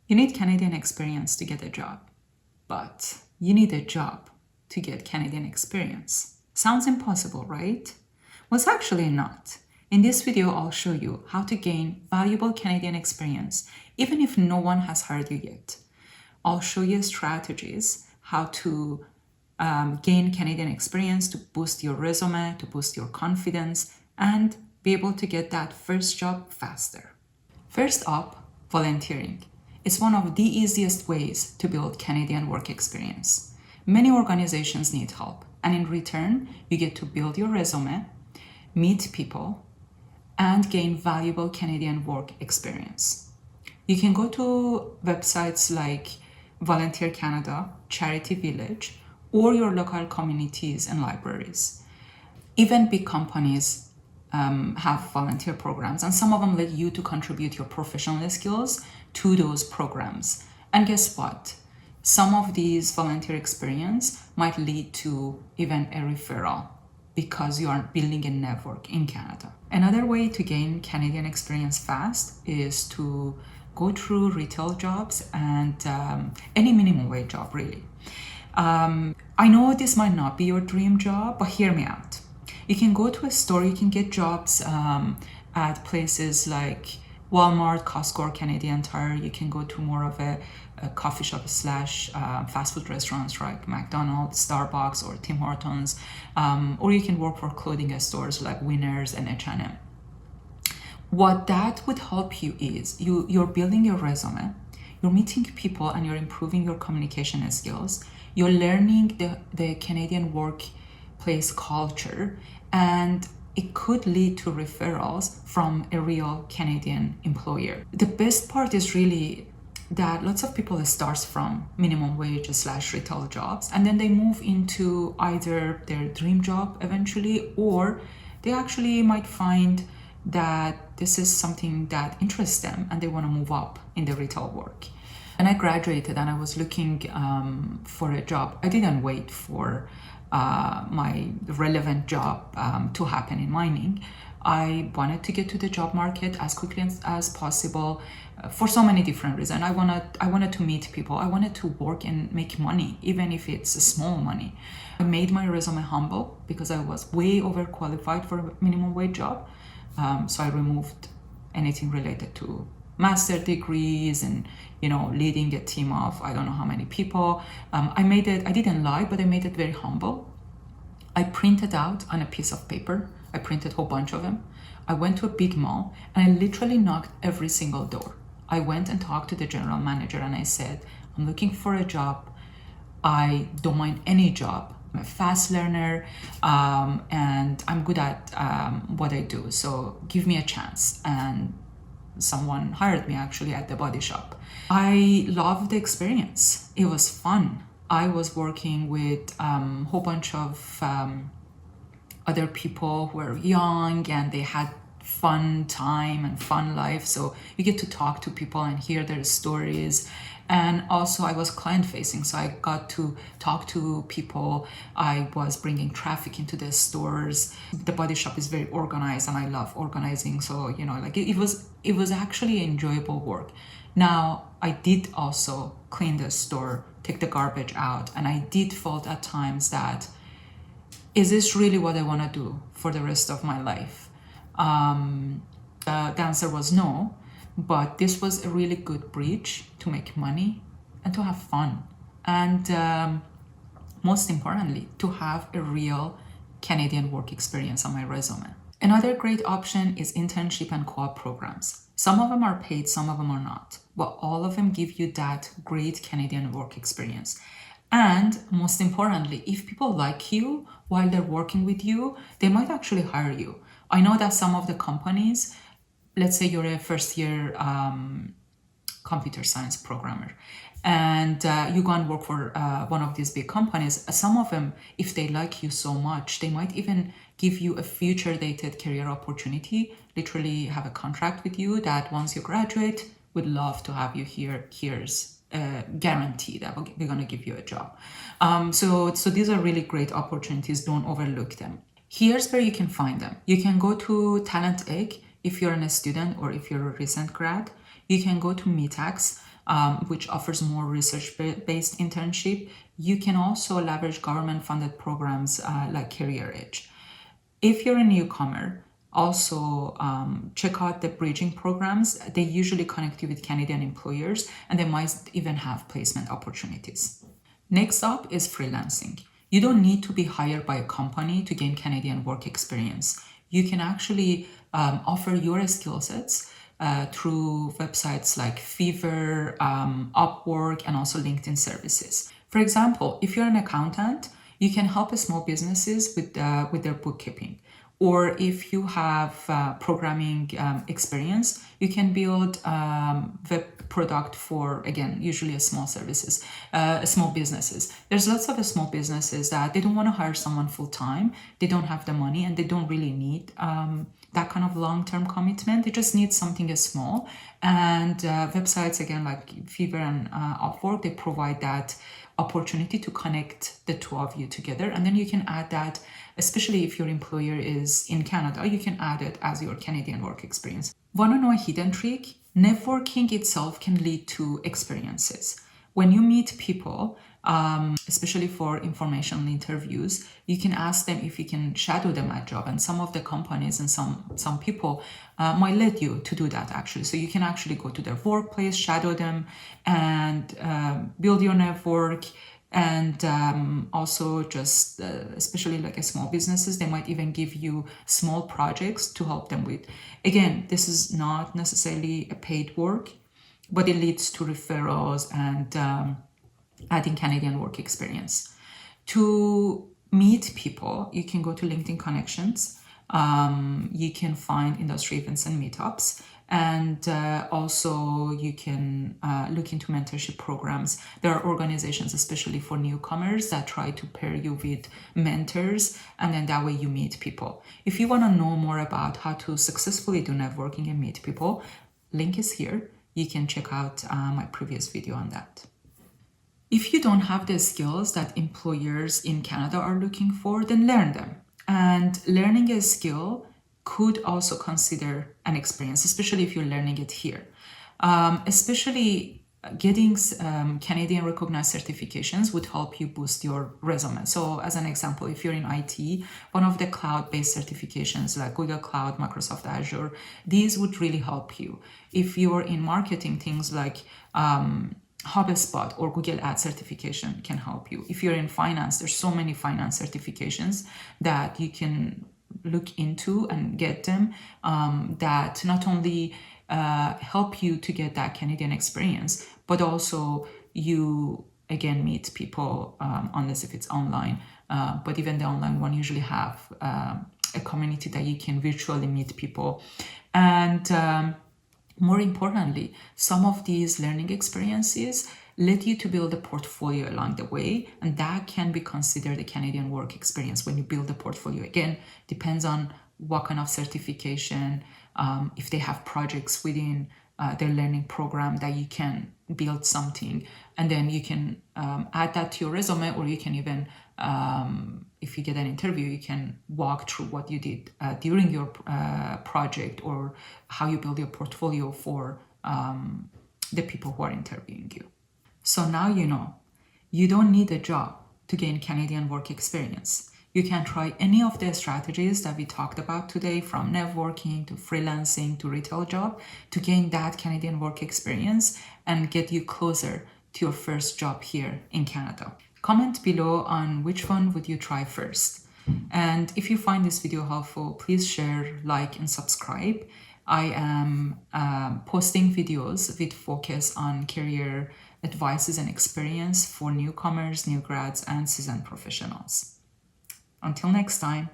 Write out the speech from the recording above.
You need Canadian experience to get a job, but you need a job to get Canadian experience. Sounds impossible, right? Well, it's actually not. In this video, I'll show you how to gain valuable Canadian experience, even if no one has hired you yet. I'll show you strategies, how to gain Canadian experience to boost your resume, to boost your confidence, and be able to get that first job faster. First up, volunteering. It's one of the easiest ways to build Canadian work experience. Many organizations need help, and in return, you get to build your resume, meet people, and gain valuable Canadian work experience. You can go to websites like Volunteer Canada, Charity Village, or your local communities and libraries. Even big companies have volunteer programs, and some of them let you to contribute your professional skills to those programs. And guess what? Some of these volunteer experience might lead to even a referral because you are building a network in Canada. Another way to gain Canadian experience fast is to go through retail jobs and any minimum wage job, really. I know this might not be your dream job, but hear me out. You can go to a store, you can get jobs at places like Walmart, Costco, or Canadian Tire. You can go to more of a coffee shop slash fast food restaurants like McDonald's, Starbucks, or Tim Hortons. Or you can work for clothing stores like Winners and H&M. What that would help you is you're building your resume, you're meeting people, and you're improving your communication skills. You're learning the Canadian workplace culture, and it could lead to referrals from a real Canadian employer. The best part is really that lots of people start from minimum wage slash retail jobs, and then they move into either their dream job eventually, or they actually might find that this is something that interests them and they want to move up in the retail work. When I graduated and I was looking for a job, I didn't wait for my relevant job to happen in mining. I wanted to get to the job market as quickly as possible for so many different reasons. I wanted to meet people. I wanted to work and make money, even if it's small money. I made my resume humble because I was way overqualified for a minimum wage job. So I removed anything related to master degrees and leading a team of I don't know how many people. I didn't lie, but I made it very humble. I printed out on a piece of paper. I printed a whole bunch of them. I went to a big mall and I literally knocked every single door. I went and talked to the general manager and I said, I'm looking for a job. I don't mind any job. I'm a fast learner and I'm good at what I do. So give me a chance. And someone hired me actually at the body shop. I loved the experience. It was fun. I was working with a whole bunch of other people who were young and they had fun time and fun life. So you get to talk to people and hear their stories. And also I was client facing, so I got to talk to people. I was bringing traffic into the stores. The body shop is very organized and I love organizing. So, it was actually enjoyable work. Now, I did also clean the store, take the garbage out, and I did felt at times that, is this really what I want to do for the rest of my life? The answer was no. But this was a really good bridge to make money and to have fun. And most importantly, to have a real Canadian work experience on my resume. Another great option is internship and co-op programs. Some of them are paid, some of them are not. But all of them give you that great Canadian work experience. And most importantly, if people like you while they're working with you, they might actually hire you. I know that some of the companies, let's say you're a first year computer science programmer and you go and work for one of these big companies. Some of them, if they like you so much, they might even give you a future dated career opportunity, literally have a contract with you that once you graduate, we'd love to have you here. Here's a guarantee that we're going to give you a job. So these are really great opportunities. Don't overlook them. Here's where you can find them. You can go to Talent Egg if you're a student or if you're a recent grad. You can go to Meetax. which offers more research-based internship. You can also leverage government-funded programs like Career Edge. If you're a newcomer, also check out the bridging programs. They usually connect you with Canadian employers, and they might even have placement opportunities. Next up is freelancing. You don't need to be hired by a company to gain Canadian work experience. You can actually offer your skill sets through websites like Fiverr, Upwork, and also LinkedIn services. For example, if you're an accountant, you can help small businesses with their bookkeeping. Or if you have programming experience, you can build web product for, again, usually small services, small businesses. There's lots of small businesses that they don't want to hire someone full-time. They don't have the money and they don't really need that kind of long-term commitment. They just need something small. And websites, again, like Fiverr and Upwork, they provide that opportunity to connect the two of you together. And then you can add that, especially if your employer is in Canada, you can add it as your Canadian work experience. Want to know a hidden trick? Networking itself can lead to experiences. When you meet people, especially for informational interviews, you can ask them if you can shadow them at job. And some of the companies and some people might let you to do that actually. So you can actually go to their workplace, shadow them, and build your network. And also just, especially like small businesses, they might even give you small projects to help them with. Again, this is not necessarily a paid work, but it leads to referrals and adding Canadian work experience. To meet people, you can go to LinkedIn Connections. You can find industry events and meetups. And also you can look into mentorship programs. There are organizations, especially for newcomers, that try to pair you with mentors, and then that way you meet people. If you want to know more about how to successfully do networking and meet people, link is here. You can check out my previous video on that. If you don't have the skills that employers in Canada are looking for, then learn them. And learning a skill could also consider an experience, especially if you're learning it here. Especially getting Canadian recognized certifications would help you boost your resume. So as an example, if you're in IT, one of the cloud-based certifications like Google Cloud, Microsoft Azure, these would really help you. If you're in marketing, things like HubSpot or Google Ads certification can help you. If you're in finance, there's so many finance certifications that you can look into and get them that not only help you to get that Canadian experience, but also you again meet people, unless if it's online, but even the online one usually have a community that you can virtually meet people. And more importantly, some of these learning experiences let you to build a portfolio along the way, and that can be considered a Canadian work experience when you build a portfolio. Again, depends on what kind of certification, if they have projects within their learning program that you can build something, and then you can add that to your resume, or you can even, if you get an interview, you can walk through what you did during your project, or how you build your portfolio for the people who are interviewing you. So now you know, you don't need a job to gain Canadian work experience. You can try any of the strategies that we talked about today, from networking to freelancing to retail job, to gain that Canadian work experience and get you closer to your first job here in Canada. Comment below on which one would you try first. And if you find this video helpful, please share, like, and subscribe. I am posting videos with focus on career advices and experience for newcomers, new grads, and seasoned professionals. Until next time.